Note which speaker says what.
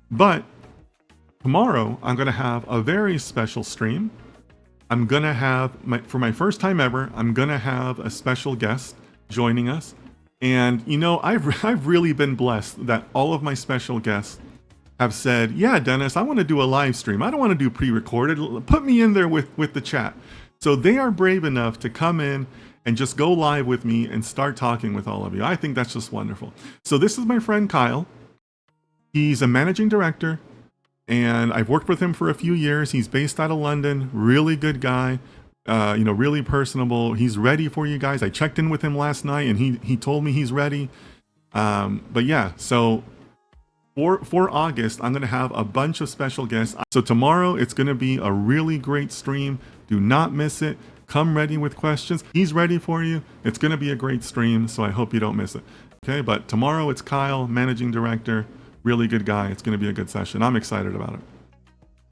Speaker 1: But tomorrow, I'm going to have a very special stream. I'm going to have, for my first time ever, I'm going to have a special guest joining us. And, you know, I've really been blessed that all of my special guests have said, yeah, Dennis, I want to do a live stream. I don't want to do pre-recorded. Put me in there with the chat. So they are brave enough to come in and just go live with me and start talking with all of you. I think that's just wonderful. So this is my friend Kyle. He's a managing director, and I've worked with him for a few years. He's based out of London, really good guy, you know, really personable. He's ready for you guys. I checked in with him last night, and he told me he's ready. But yeah, so for August, I'm going to have a bunch of special guests. So tomorrow, it's going to be a really great stream. Do not miss it. Come ready with questions. He's ready for you. It's going to be a great stream, so I hope you don't miss it. Okay, but tomorrow it's Kyle, managing director, really good guy. It's going to be a good session. I'm excited about it.